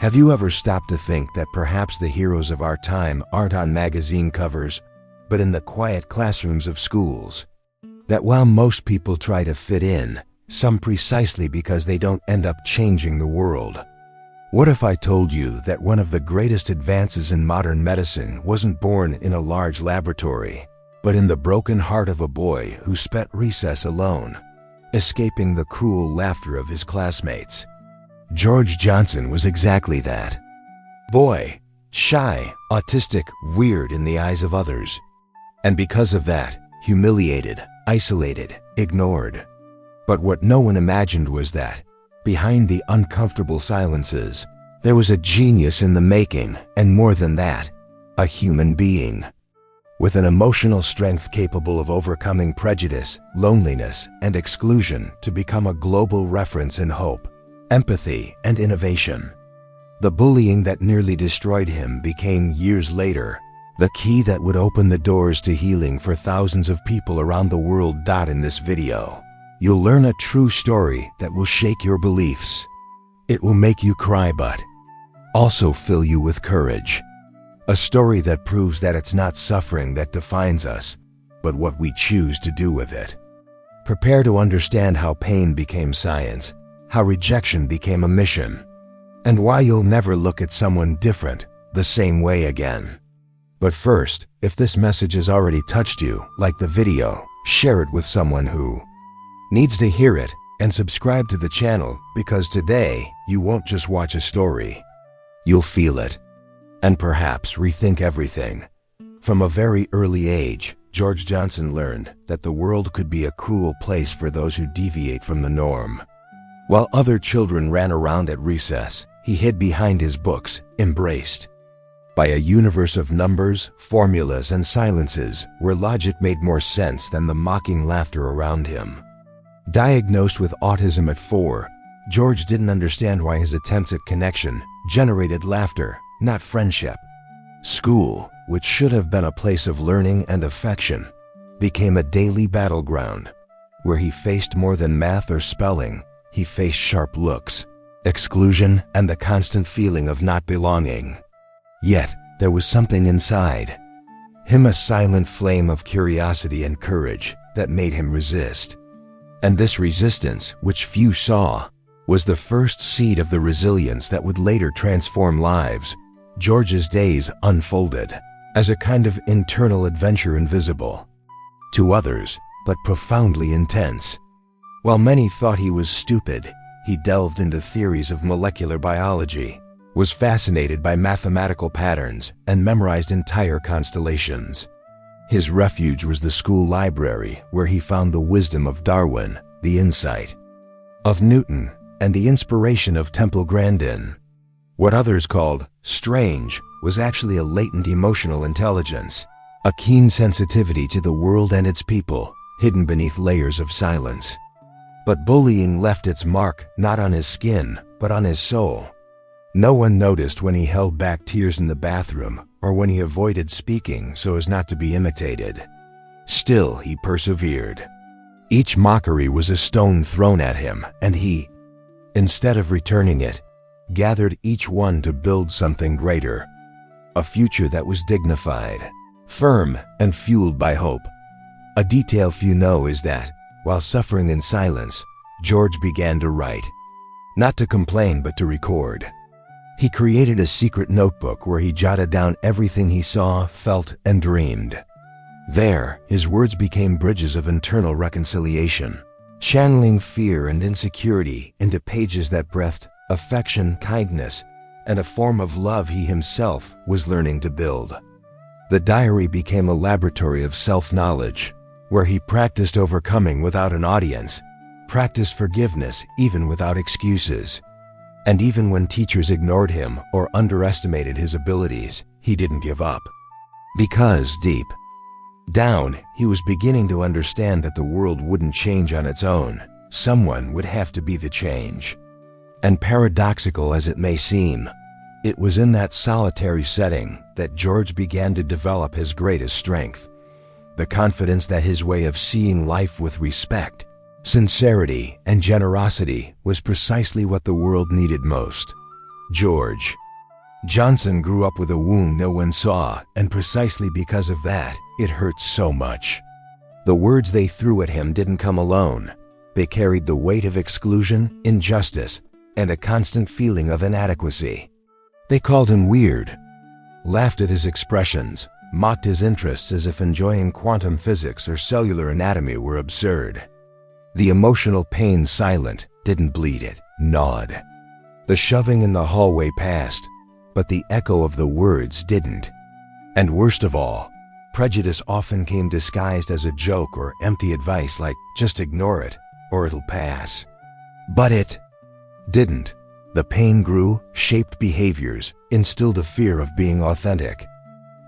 Have you ever stopped to think that perhaps the heroes of our time aren't on magazine covers, but in the quiet classrooms of schools? That while most people try to fit in, some precisely because they don't end up changing the world. What if I told you that one of the greatest advances in modern medicine wasn't born in a large laboratory, but in the broken heart of a boy who spent recess alone, escaping the cruel laughter of his classmates? George Johnson was exactly that. Boy, shy, autistic, weird in the eyes of others. And because of that, humiliated, isolated, ignored. But what no one imagined was that, behind the uncomfortable silences, there was a genius in the making, and more than that, a human being. With an emotional strength capable of overcoming prejudice, loneliness, and exclusion to become a global reference in hope, empathy, and innovation. The bullying that nearly destroyed him became, years later, the key that would open the doors to healing for thousands of people around the world. In this video, you'll learn a true story that will shake your beliefs. It will make you cry, but also fill you with courage. A story that proves that it's not suffering that defines us, but what we choose to do with it. Prepare to understand how pain became science, how rejection became a mission, and why you'll never look at someone different the same way again. But first, if this message has already touched you, like the video, share it with someone who needs to hear it, and subscribe to the channel, because today you won't just watch a story. You'll feel it, and perhaps rethink everything. From a very early age, George Johnson learned that the world could be a cruel place for those who deviate from the norm. While other children ran around at recess, he hid behind his books, embraced by a universe of numbers, formulas, and silences where logic made more sense than the mocking laughter around him. Diagnosed with autism at 4, George didn't understand why his attempts at connection generated laughter, not friendship. School, which should have been a place of learning and affection, became a daily battleground where he faced more than math or spelling. He faced sharp looks, exclusion, and the constant feeling of not belonging. Yet, there was something inside him, a silent flame of curiosity and courage that made him resist. And this resistance, which few saw, was the first seed of the resilience that would later transform lives. George's days unfolded as a kind of internal adventure, invisible to others, but profoundly intense. While many thought he was stupid, he delved into theories of molecular biology, was fascinated by mathematical patterns, and memorized entire constellations. His refuge was the school library, where he found the wisdom of Darwin, the insight of Newton, and the inspiration of Temple Grandin. What others called strange was actually a latent emotional intelligence, a keen sensitivity to the world and its people, hidden beneath layers of silence. But bullying left its mark not on his skin, but on his soul. No one noticed when he held back tears in the bathroom, or when he avoided speaking so as not to be imitated. Still, he persevered. Each mockery was a stone thrown at him, and he, instead of returning it, gathered each one to build something greater. A future that was dignified, firm, and fueled by hope. A detail few know is that, while suffering in silence, George began to write. Not to complain, but to record. He created a secret notebook where he jotted down everything he saw, felt, and dreamed. There, his words became bridges of internal reconciliation, channeling fear and insecurity into pages that breathed affection, kindness, and a form of love he himself was learning to build. The diary became a laboratory of self-knowledge, where he practiced overcoming without an audience, practiced forgiveness even without excuses. And even when teachers ignored him or underestimated his abilities, he didn't give up. Because deep down, he was beginning to understand that the world wouldn't change on its own. Someone would have to be the change. And paradoxical as it may seem, it was in that solitary setting that George began to develop his greatest strength. The confidence that his way of seeing life with respect, sincerity, and generosity was precisely what the world needed most. George Johnson grew up with a wound no one saw, and precisely because of that, it hurt so much. The words they threw at him didn't come alone. They carried the weight of exclusion, injustice, and a constant feeling of inadequacy. They called him weird, laughed at his expressions, mocked his interests as if enjoying quantum physics or cellular anatomy were absurd. The emotional pain silent, didn't bleed it, gnawed. The shoving in the hallway passed, but the echo of the words didn't. And worst of all, prejudice often came disguised as a joke or empty advice like, just ignore it, or it'll pass. But it didn't. The pain grew, shaped behaviors, instilled a fear of being authentic.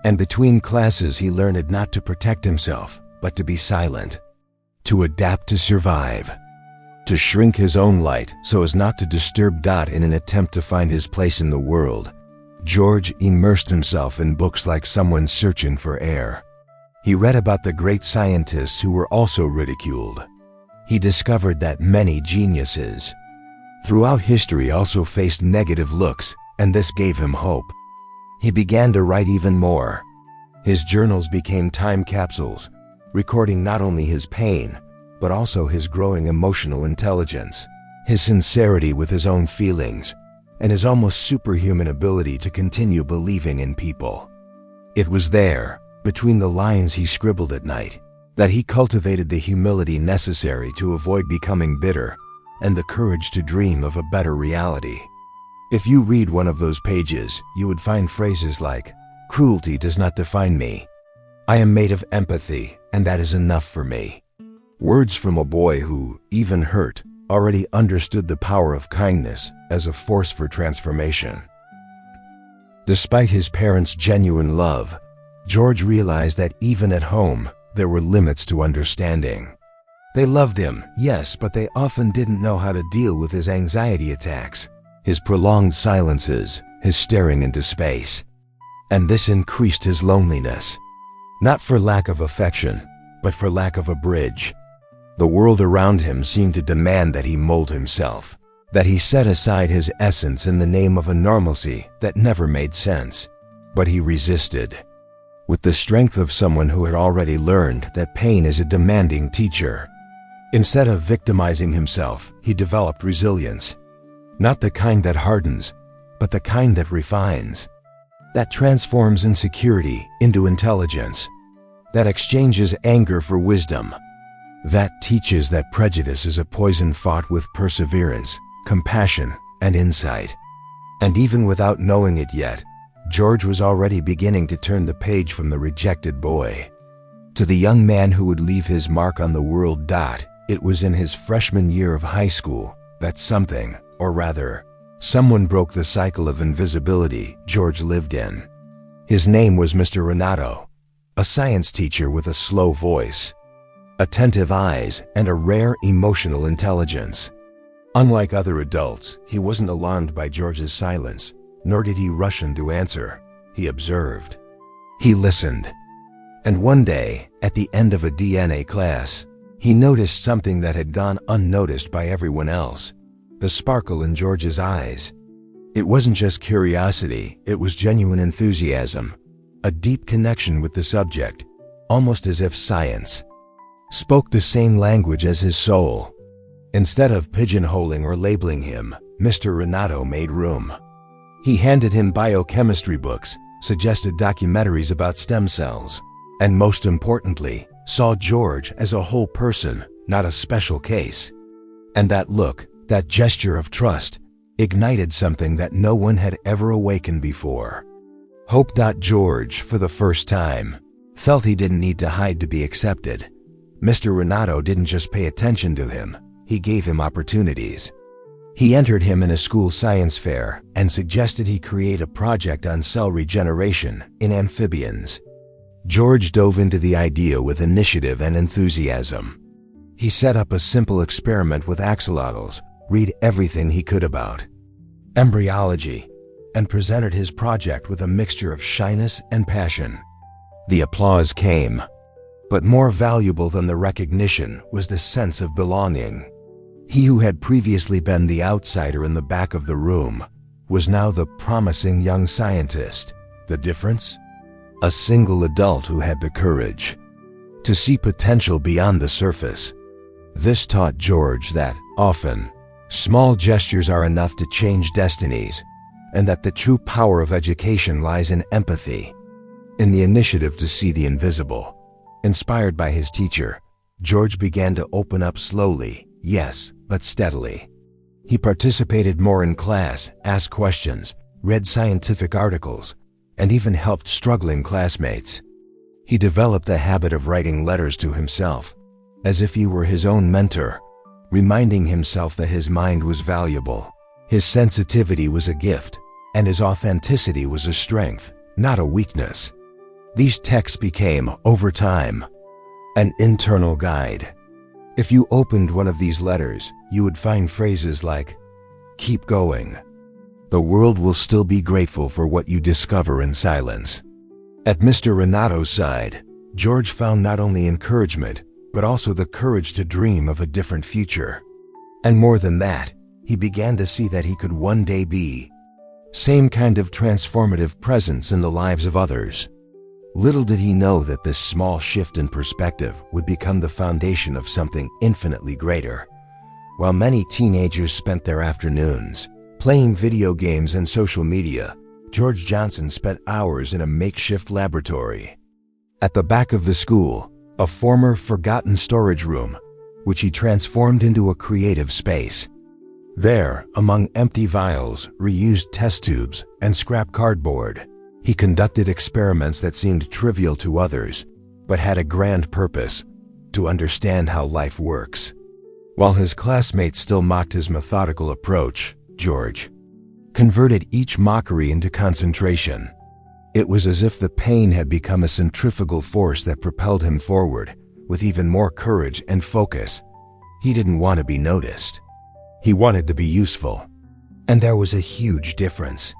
And between classes he learned not to protect himself, but to be silent. To adapt to survive. To shrink his own light so as not to disturb Dot in an attempt to find his place in the world. George immersed himself in books like someone searching for air. He read about the great scientists who were also ridiculed. He discovered that many geniuses throughout history also faced negative looks, and this gave him hope. He began to write even more. His journals became time capsules, recording not only his pain, but also his growing emotional intelligence, his sincerity with his own feelings, and his almost superhuman ability to continue believing in people. It was there, between the lines he scribbled at night, that he cultivated the humility necessary to avoid becoming bitter, and the courage to dream of a better reality. If you read one of those pages, you would find phrases like, "Cruelty does not define me. I am made of empathy, and that is enough for me." Words from a boy who, even hurt, already understood the power of kindness as a force for transformation. Despite his parents' genuine love, George realized that even at home, there were limits to understanding. They loved him, yes, but they often didn't know how to deal with his anxiety attacks, his prolonged silences, his staring into space. And this increased his loneliness. Not for lack of affection, but for lack of a bridge. The world around him seemed to demand that he mold himself, that he set aside his essence in the name of a normalcy that never made sense. But he resisted. With the strength of someone who had already learned that pain is a demanding teacher. Instead of victimizing himself, he developed resilience. Not the kind that hardens, but the kind that refines. That transforms insecurity into intelligence. That exchanges anger for wisdom. That teaches that prejudice is a poison fought with perseverance, compassion, and insight. And even without knowing it yet, George was already beginning to turn the page from the rejected boy to the young man who would leave his mark on the world. It was in his freshman year of high school that something, or rather, someone broke the cycle of invisibility George lived in. His name was Mr. Renato, a science teacher with a slow voice, attentive eyes, and a rare emotional intelligence. Unlike other adults, he wasn't alarmed by George's silence, nor did he rush in to answer. He observed. He listened. And one day, at the end of a DNA class, he noticed something that had gone unnoticed by everyone else. The sparkle in George's eyes. It wasn't just curiosity, it was genuine enthusiasm. A deep connection with the subject, almost as if science spoke the same language as his soul. Instead of pigeonholing or labeling him, Mr. Renato made room. He handed him biochemistry books, suggested documentaries about stem cells, and most importantly, saw George as a whole person, not a special case. And that look, that gesture of trust, ignited something that no one had ever awakened before. Hope. George, for the first time, felt he didn't need to hide to be accepted. Mr. Renato didn't just pay attention to him, he gave him opportunities. He entered him in a school science fair and suggested he create a project on cell regeneration in amphibians. George dove into the idea with initiative and enthusiasm. He set up a simple experiment with axolotls, read everything he could about embryology, and presented his project with a mixture of shyness and passion. The applause came, but more valuable than the recognition was the sense of belonging. He who had previously been the outsider in the back of the room was now the promising young scientist. The difference? A single adult who had the courage to see potential beyond the surface. This taught George that, often, small gestures are enough to change destinies, and that the true power of education lies in empathy, in the initiative to see the invisible. Inspired by his teacher, George began to open up slowly, yes, but steadily. He participated more in class, asked questions, read scientific articles, and even helped struggling classmates. He developed the habit of writing letters to himself, as if he were his own mentor, reminding himself that his mind was valuable. His sensitivity was a gift, and his authenticity was a strength, not a weakness. These texts became, over time, an internal guide. If you opened one of these letters, you would find phrases like, "Keep going. The world will still be grateful for what you discover in silence." At Mr. Renato's side, George found not only encouragement, but also the courage to dream of a different future. And more than that, he began to see that he could one day be same kind of transformative presence in the lives of others. Little did he know that this small shift in perspective would become the foundation of something infinitely greater. While many teenagers spent their afternoons playing video games and social media, George Johnson spent hours in a makeshift laboratory at the back of the school, a former forgotten storage room, which he transformed into a creative space. There, among empty vials, reused test tubes, and scrap cardboard, he conducted experiments that seemed trivial to others, but had a grand purpose: to understand how life works. While his classmates still mocked his methodical approach, George converted each mockery into concentration. It was as if the pain had become a centrifugal force that propelled him forward, with even more courage and focus. He didn't want to be noticed. He wanted to be useful. And there was a huge difference.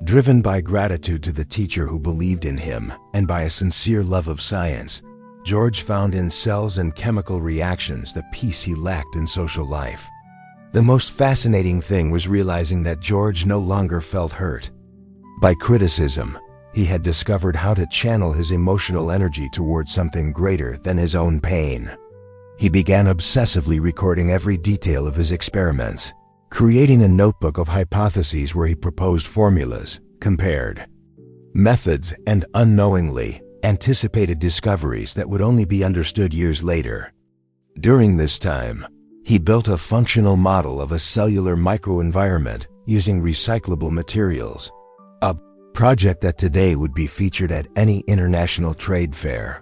Driven by gratitude to the teacher who believed in him, and by a sincere love of science, George found in cells and chemical reactions the peace he lacked in social life. The most fascinating thing was realizing that George no longer felt hurt by criticism. He had discovered how to channel his emotional energy towards something greater than his own pain. He began obsessively recording every detail of his experiments, creating a notebook of hypotheses where he proposed formulas, compared methods, and unknowingly anticipated discoveries that would only be understood years later. During this time, he built a functional model of a cellular microenvironment using recyclable materials, a project that today would be featured at any international trade fair.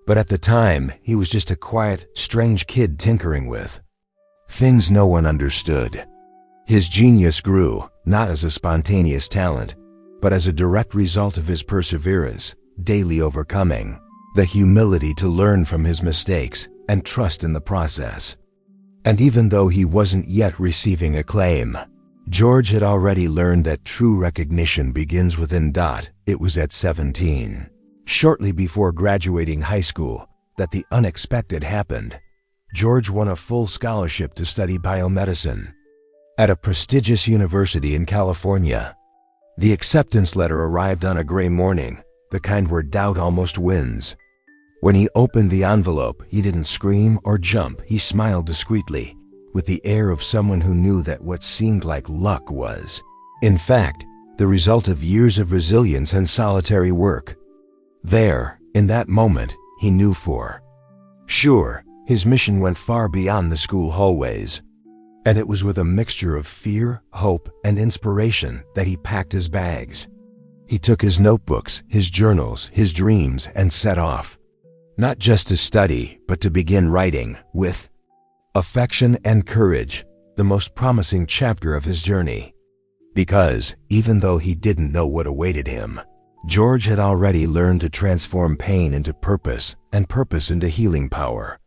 But at the time, he was just a quiet, strange kid tinkering with things no one understood. His genius grew, not as a spontaneous talent, but as a direct result of his perseverance, daily overcoming, the humility to learn from his mistakes, and trust in the process. And even though he wasn't yet receiving acclaim, George had already learned that true recognition begins within. It was at 17, shortly before graduating high school, that the unexpected happened. George won a full scholarship to study biomedicine at a prestigious university in California. The acceptance letter arrived on a gray morning, the kind where doubt almost wins. When he opened the envelope, he didn't scream or jump. He smiled discreetly, with the air of someone who knew that what seemed like luck was, in fact, the result of years of resilience and solitary work. There, in that moment, he knew for sure his mission went far beyond the school hallways. And it was with a mixture of fear, hope, and inspiration that he packed his bags. He took his notebooks, his journals, his dreams, and set off. Not just to study, but to begin writing, with affection and courage, the most promising chapter of his journey. Because, even though he didn't know what awaited him, George had already learned to transform pain into purpose, and purpose into healing power.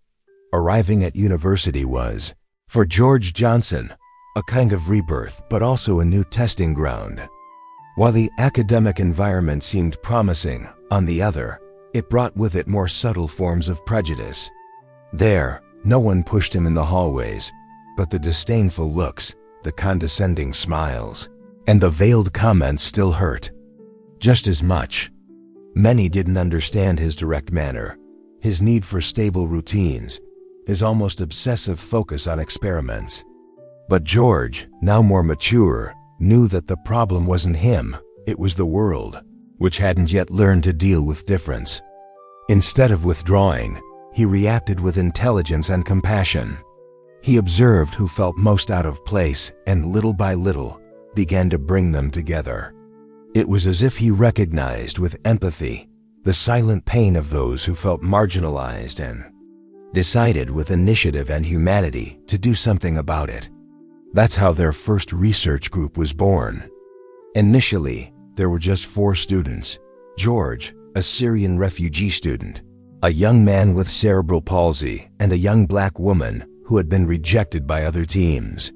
Arriving at university was, for George Johnson, a kind of rebirth, but also a new testing ground. While the academic environment seemed promising, on the other, it brought with it more subtle forms of prejudice. There, no one pushed him in the hallways, but the disdainful looks, the condescending smiles, And the veiled comments still hurt. Just as much. Many didn't understand his direct manner, his need for stable routines, his almost obsessive focus on experiments. But George, now more mature, knew that the problem wasn't him, it was the world, which hadn't yet learned to deal with difference. Instead of withdrawing, he reacted with intelligence and compassion. He observed who felt most out of place and little by little began to bring them together. It was as if he recognized with empathy the silent pain of those who felt marginalized and decided with initiative and humanity to do something about it. That's how their first research group was born. Initially, there were just 4 students. George, a Syrian refugee student, a young man with cerebral palsy, and a young black woman who had been rejected by other teams.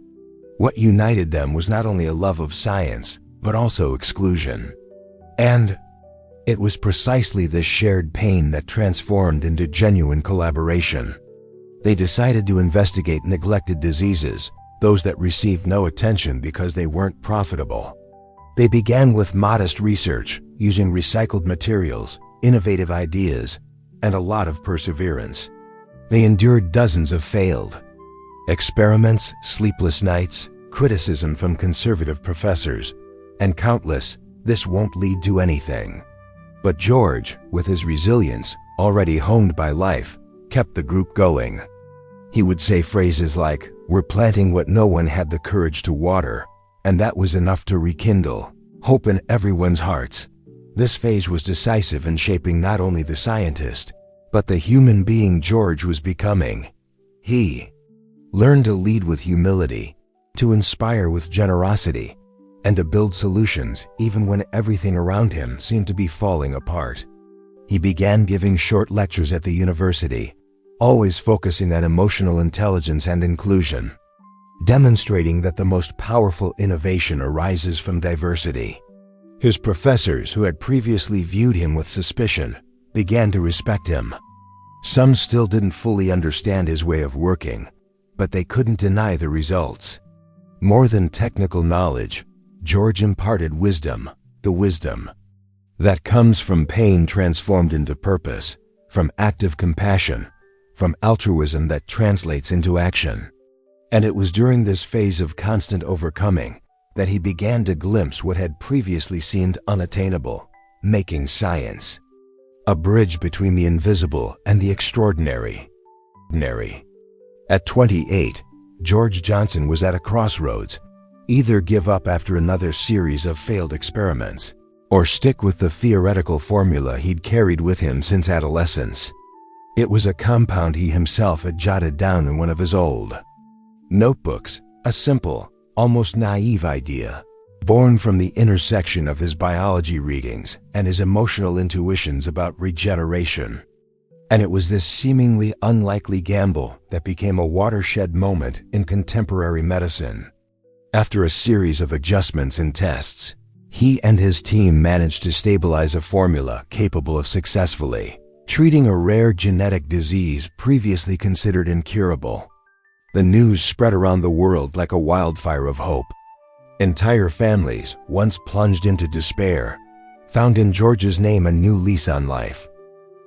What united them was not only a love of science, but also exclusion. And it was precisely this shared pain that transformed into genuine collaboration. They decided to investigate neglected diseases, those that received no attention because they weren't profitable. They began with modest research, using recycled materials, innovative ideas, and a lot of perseverance. They endured dozens of failed experiments, sleepless nights, criticism from conservative professors, and countless, "this won't lead to anything." But George, with his resilience, already honed by life, kept the group going. He would say phrases like, "We're planting what no one had the courage to water," and that was enough to rekindle hope in everyone's hearts. This phase was decisive in shaping not only the scientist, but the human being George was becoming. He learned to lead with humility, to inspire with generosity, and to build solutions even when everything around him seemed to be falling apart. He began giving short lectures at the university, always focusing on emotional intelligence and inclusion, demonstrating that the most powerful innovation arises from diversity. His professors, who had previously viewed him with suspicion, began to respect him. Some still didn't fully understand his way of working, but they couldn't deny the results. More than technical knowledge, George imparted wisdom, the wisdom that comes from pain transformed into purpose, from active compassion, from altruism that translates into action. And it was during this phase of constant overcoming that he began to glimpse what had previously seemed unattainable, making science a bridge between the invisible and the extraordinary. At 28, George Johnson was at a crossroads: either give up after another series of failed experiments, or stick with the theoretical formula he'd carried with him since adolescence. It was a compound he himself had jotted down in one of his old notebooks, a simple, almost naive idea, born from the intersection of his biology readings and his emotional intuitions about regeneration. And it was this seemingly unlikely gamble that became a watershed moment in contemporary medicine. After a series of adjustments and tests, he and his team managed to stabilize a formula capable of successfully treating a rare genetic disease previously considered incurable. The news spread around the world like a wildfire of hope. Entire families, once plunged into despair, found in George's name a new lease on life.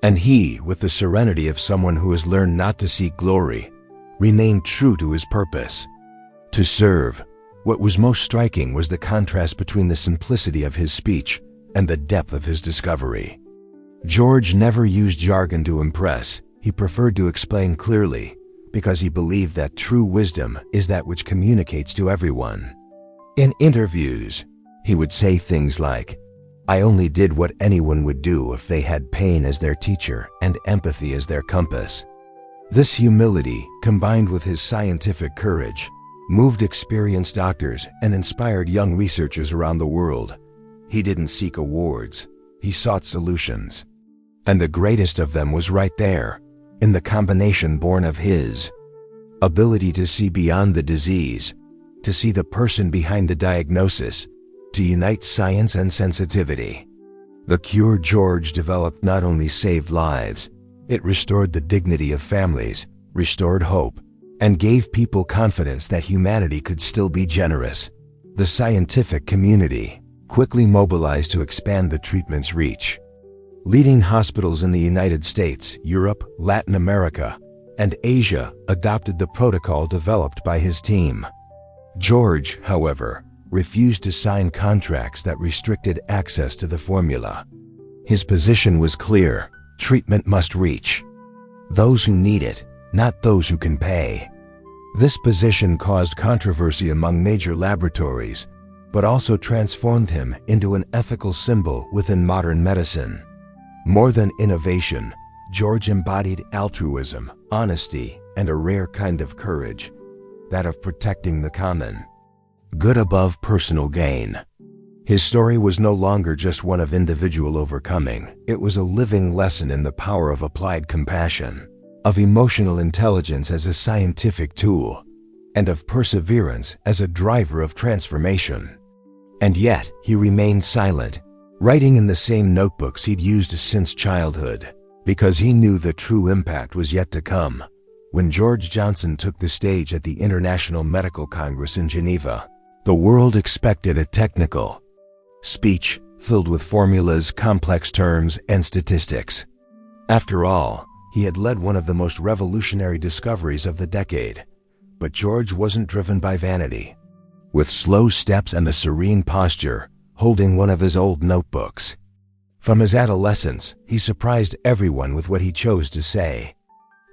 And he, with the serenity of someone who has learned not to seek glory, remained true to his purpose: to serve. What was most striking was the contrast between the simplicity of his speech and the depth of his discovery. George never used jargon to impress. He preferred to explain clearly, because he believed that true wisdom is that which communicates to everyone. In interviews, he would say things like, "I only did what anyone would do if they had pain as their teacher and empathy as their compass." This humility, combined with his scientific courage, moved experienced doctors and inspired young researchers around the world. He didn't seek awards, he sought solutions. And the greatest of them was right there, in the combination born of his ability to see beyond the disease, to see the person behind the diagnosis, to unite science and sensitivity. The cure George developed not only saved lives, it restored the dignity of families, restored hope, and gave people confidence that humanity could still be generous, The scientific community quickly mobilized to expand the treatment's reach. Leading hospitals in the United States, Europe, Latin America, and Asia adopted the protocol developed by his team. George, however, refused to sign contracts that restricted access to the formula. His position was clear: treatment must reach those who need it, not those who can pay. This position caused controversy among major laboratories, but also transformed him into an ethical symbol within modern medicine. More than innovation, George embodied altruism, honesty, and a rare kind of courage, that of protecting the common good above personal gain. His story was no longer just one of individual overcoming. It was a living lesson in the power of applied compassion, of emotional intelligence as a scientific tool, and of perseverance as a driver of transformation. And yet, he remained silent, writing in the same notebooks he'd used since childhood, because he knew the true impact was yet to come. When George Johnson took the stage at the International Medical Congress in Geneva, the world expected a technical speech filled with formulas, complex terms, and statistics. After all, he had led one of the most revolutionary discoveries of the decade. But George wasn't driven by vanity. With slow steps and a serene posture, holding one of his old notebooks. From his adolescence, he surprised everyone with what he chose to say.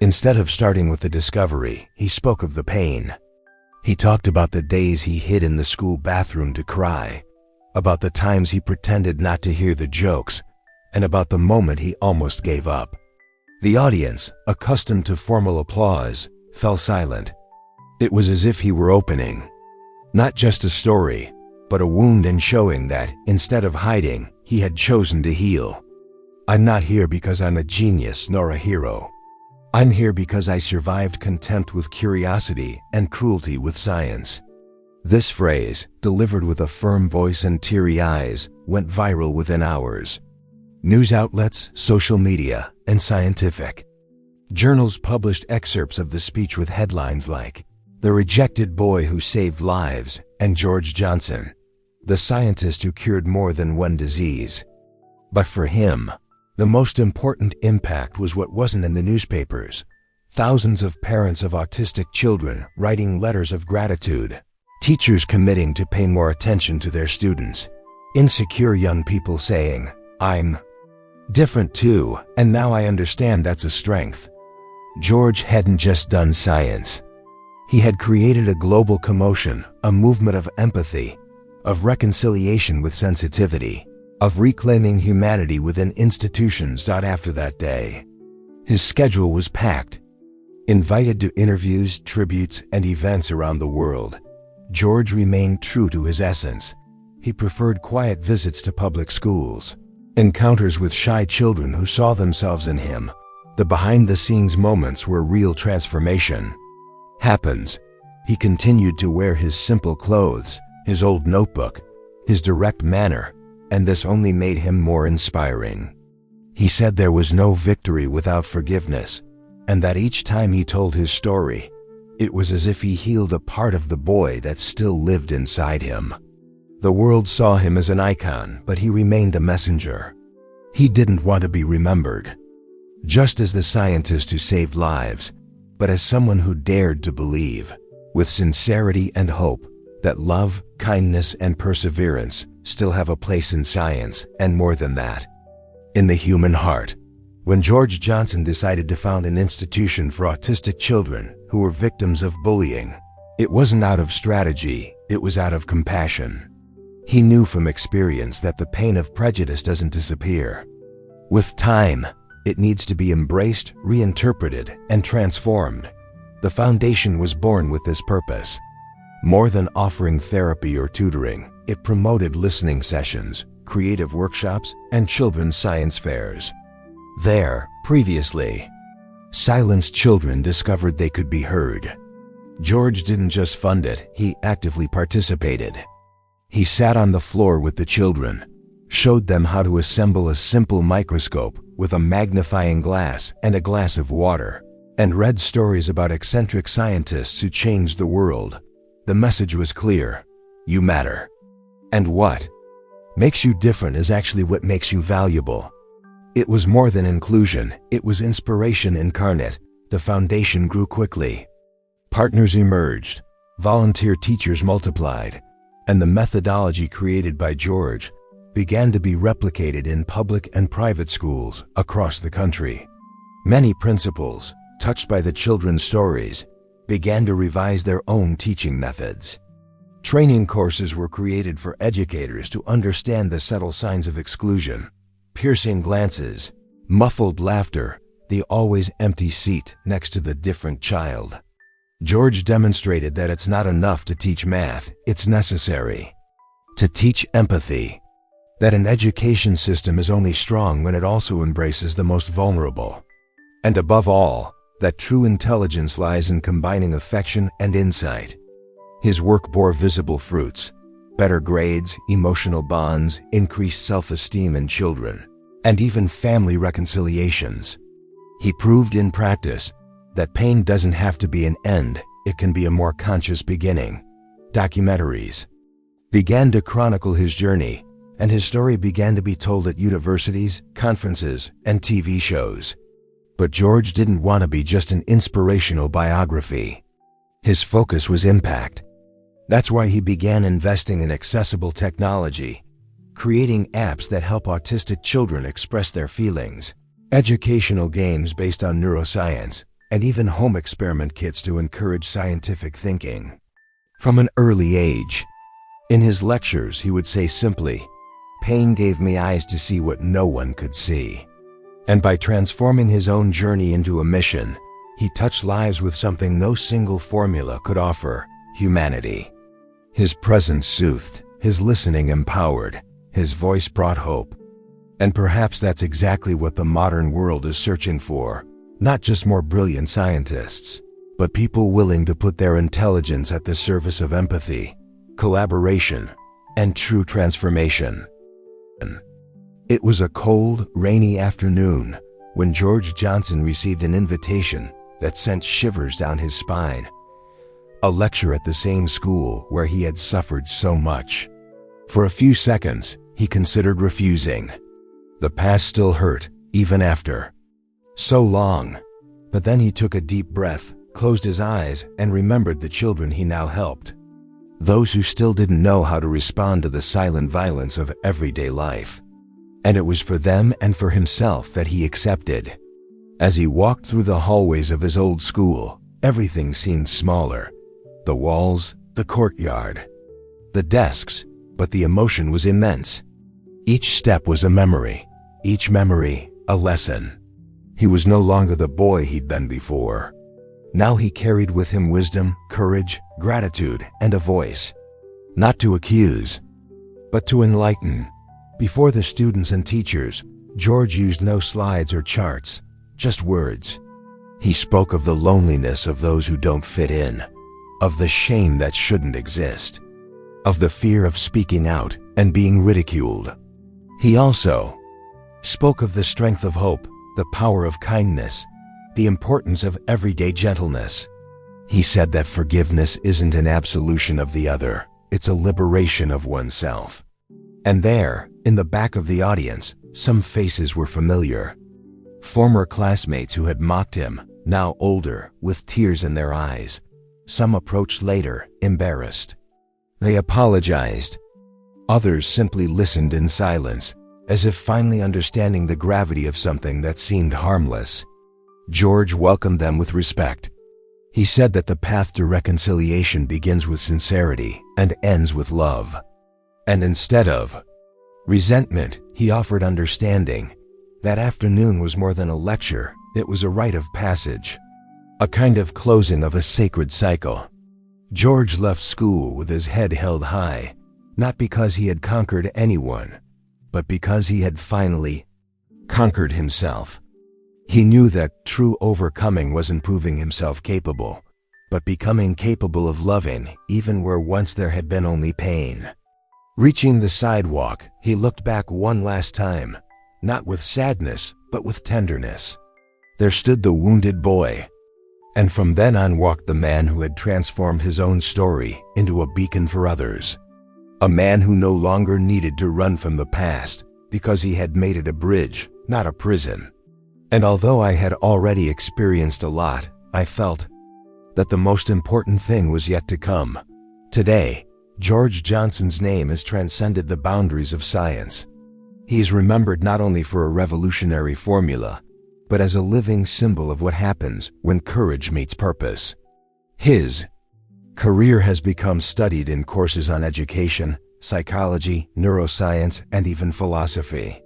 Instead of starting with the discovery, he spoke of the pain. He talked about the days he hid in the school bathroom to cry, about the times he pretended not to hear the jokes, and about the moment he almost gave up. The audience, accustomed to formal applause, fell silent. It was as if he were opening not just a story, but a wound, and showing that, instead of hiding, he had chosen to heal. "I'm not here because I'm a genius nor a hero. I'm here because I survived contempt with curiosity and cruelty with science." This phrase, delivered with a firm voice and teary eyes, went viral within hours. News outlets, social media, and scientific journals published excerpts of the speech with headlines like, "The Rejected Boy Who Saved Lives," and "George Johnson, the Scientist Who Cured More Than One Disease." But for him, the most important impact was what wasn't in the newspapers. Thousands of parents of autistic children writing letters of gratitude, teachers committing to pay more attention to their students, insecure young people saying, "I'm different too, and now I understand that's a strength." George hadn't just done science. He had created a global commotion, a movement of empathy, of reconciliation with sensitivity, of reclaiming humanity within institutions. After that day, his schedule was packed. Invited to interviews, tributes, and events around the world, George remained true to his essence. He preferred quiet visits to public schools, encounters with shy children who saw themselves in him, the behind-the-scenes moments where real transformation happens. He continued to wear his simple clothes, his old notebook, his direct manner, and this only made him more inspiring. He said there was no victory without forgiveness, and that each time he told his story, it was as if he healed a part of the boy that still lived inside him. The world saw him as an icon, but he remained a messenger. He didn't want to be remembered just as the scientist who saved lives, but as someone who dared to believe, with sincerity and hope, that love, kindness, and perseverance still have a place in science, and more than that, in the human heart. When George Johnson decided to found an institution for autistic children who were victims of bullying, it wasn't out of strategy, it was out of compassion. He knew from experience that the pain of prejudice doesn't disappear. With time, it needs to be embraced, reinterpreted, and transformed. The foundation was born with this purpose. More than offering therapy or tutoring, it promoted listening sessions, creative workshops, and children's science fairs. There, previously silenced children discovered they could be heard. George didn't just fund it, he actively participated. He sat on the floor with the children, showed them how to assemble a simple microscope with a magnifying glass and a glass of water, and read stories about eccentric scientists who changed the world. The message was clear: You matter. And what makes you different is actually what makes you valuable. It was more than inclusion, it was inspiration incarnate. The foundation grew quickly. Partners emerged, volunteer teachers multiplied, and the methodology created by George began to be replicated in public and private schools across the country. Many principals, touched by the children's stories, began to revise their own teaching methods. Training courses were created for educators to understand the subtle signs of exclusion, piercing glances, muffled laughter, the always empty seat next to the different child. George demonstrated that it's not enough to teach math, it's necessary to teach empathy, that an education system is only strong when it also embraces the most vulnerable, and above all, that true intelligence lies in combining affection and insight. His work bore visible fruits: better grades, emotional bonds, increased self-esteem in children, and even family reconciliations. He proved in practice that pain doesn't have to be an end, it can be a more conscious beginning. Documentaries began to chronicle his journey, and his story began to be told at universities, conferences, and TV shows. But George didn't want to be just an inspirational biography. His focus was impact. That's why he began investing in accessible technology, creating apps that help autistic children express their feelings, educational games based on neuroscience, and even home experiment kits to encourage scientific thinking. From an early age, in his lectures, he would say simply, "Pain gave me eyes to see what no one could see." And by transforming his own journey into a mission, he touched lives with something no single formula could offer: humanity. His presence soothed, his listening empowered, his voice brought hope. And perhaps that's exactly what the modern world is searching for: not just more brilliant scientists, but people willing to put their intelligence at the service of empathy, collaboration, and true transformation. It was a cold, rainy afternoon when George Johnson received an invitation that sent shivers down his spine. A lecture at the same school where he had suffered so much. For a few seconds, he considered refusing. The past still hurt, even after so long. But then he took a deep breath, closed his eyes, and remembered the children he now helped. Those who still didn't know how to respond to the silent violence of everyday life. And it was for them and for himself that he accepted. As he walked through the hallways of his old school, everything seemed smaller. The walls, the courtyard, the desks, but the emotion was immense. Each step was a memory, each memory a lesson. He was no longer the boy he'd been before. Now he carried with him wisdom, courage, gratitude, and a voice. Not to accuse, but to enlighten. Before the students and teachers, George used no slides or charts, just words. He spoke of the loneliness of those who don't fit in, of the shame that shouldn't exist, of the fear of speaking out and being ridiculed. He also spoke of the strength of hope, the power of kindness, the importance of everyday gentleness. He said that forgiveness isn't an absolution of the other, it's a liberation of oneself. And there, in the back of the audience, some faces were familiar. Former classmates who had mocked him, now older, with tears in their eyes. Some approached later, embarrassed. They apologized. Others simply listened in silence, as if finally understanding the gravity of something that seemed harmless. George welcomed them with respect. He said that the path to reconciliation begins with sincerity and ends with love. And instead of resentment, he offered understanding. That afternoon was more than a lecture, it was a rite of passage. A kind of closing of a sacred cycle. George left school with his head held high, not because he had conquered anyone, but because he had finally conquered himself. He knew that true overcoming wasn't proving himself capable, but becoming capable of loving even where once there had been only pain. Reaching the sidewalk, he looked back one last time, not with sadness, but with tenderness. There stood the wounded boy. And from then on walked the man who had transformed his own story into a beacon for others. A man who no longer needed to run from the past because he had made it a bridge, not a prison. And although I had already experienced a lot, I felt that the most important thing was yet to come. Today, George Johnson's name has transcended the boundaries of science. He is remembered not only for a revolutionary formula, but as a living symbol of what happens when courage meets purpose. His career has become studied in courses on education, psychology, neuroscience, and even philosophy.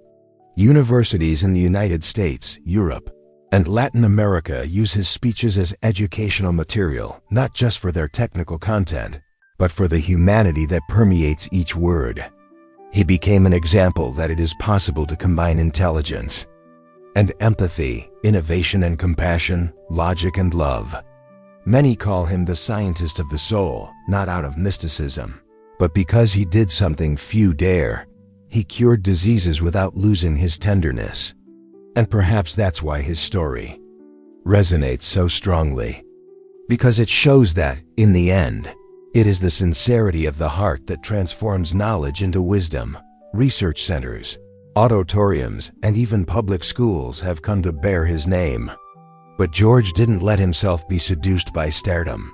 Universities in the United States, Europe, and Latin America use his speeches as educational material, not just for their technical content, but for the humanity that permeates each word. He became an example that it is possible to combine intelligence and empathy, innovation and compassion, logic and love. Many call him the scientist of the soul, not out of mysticism, but because he did something few dare. He cured diseases without losing his tenderness. And perhaps that's why his story resonates so strongly. Because it shows that, in the end, it is the sincerity of the heart that transforms knowledge into wisdom. Research centers, auditoriums, and even public schools have come to bear his name. But George didn't let himself be seduced by stardom.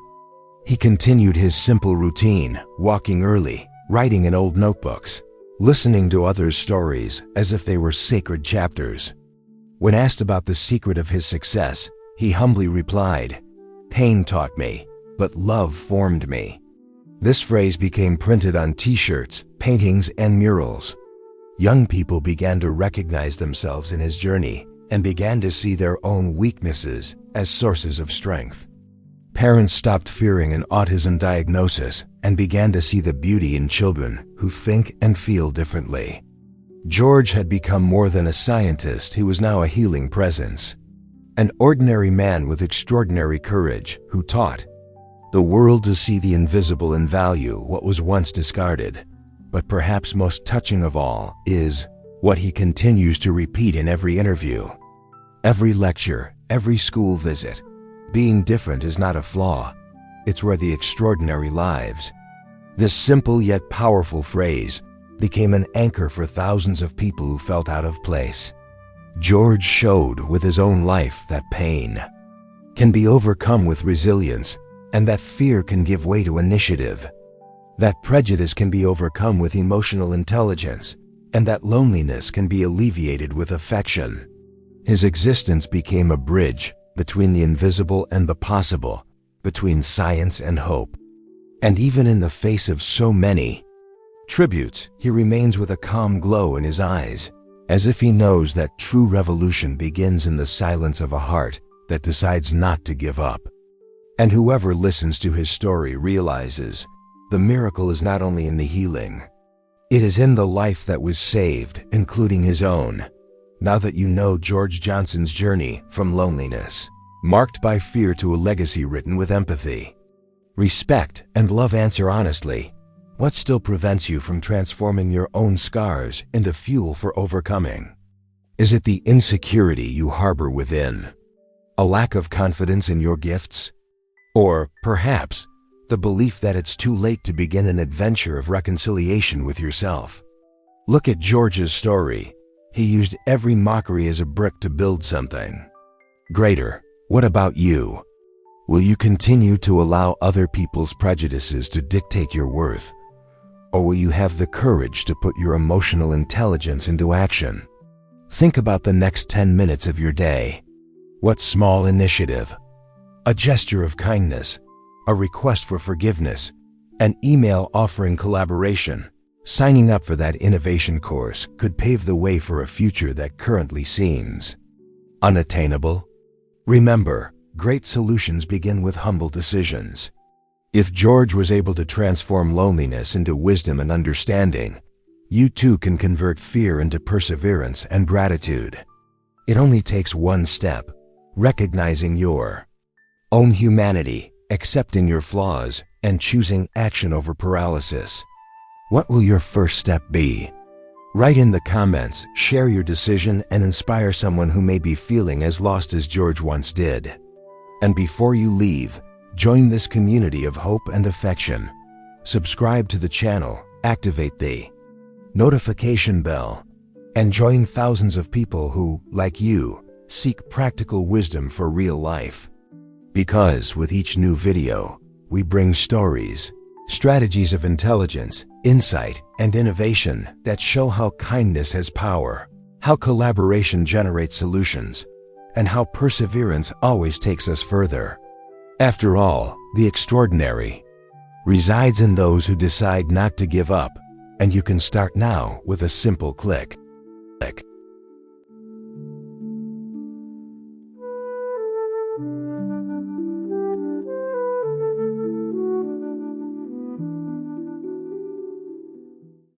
He continued his simple routine, walking early, writing in old notebooks, listening to others' stories as if they were sacred chapters. When asked about the secret of his success, he humbly replied, "Pain taught me, but love formed me." This phrase became printed on t-shirts, paintings, and murals. Young people began to recognize themselves in his journey and began to see their own weaknesses as sources of strength. Parents stopped fearing an autism diagnosis and began to see the beauty in children who think and feel differently. George had become more than a scientist, he was now a healing presence. An ordinary man with extraordinary courage who taught the world to see the invisible and value what was once discarded. But perhaps most touching of all is what he continues to repeat in every interview, every lecture, every school visit. Being different is not a flaw, it's where the extraordinary lives. This simple yet powerful phrase became an anchor for thousands of people who felt out of place. George showed with his own life that pain can be overcome with resilience, and that fear can give way to initiative. That prejudice can be overcome with emotional intelligence, and that loneliness can be alleviated with affection. His existence became a bridge between the invisible and the possible, between science and hope. And even in the face of so many tributes, he remains with a calm glow in his eyes, as if he knows that true revolution begins in the silence of a heart that decides not to give up. And whoever listens to his story realizes the miracle is not only in the healing, it is in the life that was saved, including his own. Now that you know George Johnson's journey from loneliness, marked by fear, to a legacy written with empathy, respect, and love, answer honestly, what still prevents you from transforming your own scars into fuel for overcoming? Is it the insecurity you harbor within? A lack of confidence in your gifts? Or, perhaps, the belief that it's too late to begin an adventure of reconciliation with yourself? Look at George's story. He used every mockery as a brick to build something greater. What about you? Will you continue to allow other people's prejudices to dictate your worth? Or will you have the courage to put your emotional intelligence into action? Think about the next 10 minutes of your day. What small initiative, a gesture of kindness, a request for forgiveness, an email offering collaboration, signing up for that innovation course could pave the way for a future that currently seems unattainable? Remember, great solutions begin with humble decisions. If George was able to transform loneliness into wisdom and understanding, you too can convert fear into perseverance and gratitude. It only takes one step: recognizing your own humanity, accepting your flaws, and choosing action over paralysis. What will your first step be? Write in the comments, share your decision, and inspire someone who may be feeling as lost as George once did. And before you leave, join this community of hope and affection. Subscribe to the channel, activate the notification bell, and join thousands of people who, like you, seek practical wisdom for real life. Because with each new video, we bring stories, strategies of intelligence, insight, and innovation that show how kindness has power, how collaboration generates solutions, and how perseverance always takes us further. After all, the extraordinary resides in those who decide not to give up, and you can start now with a simple click.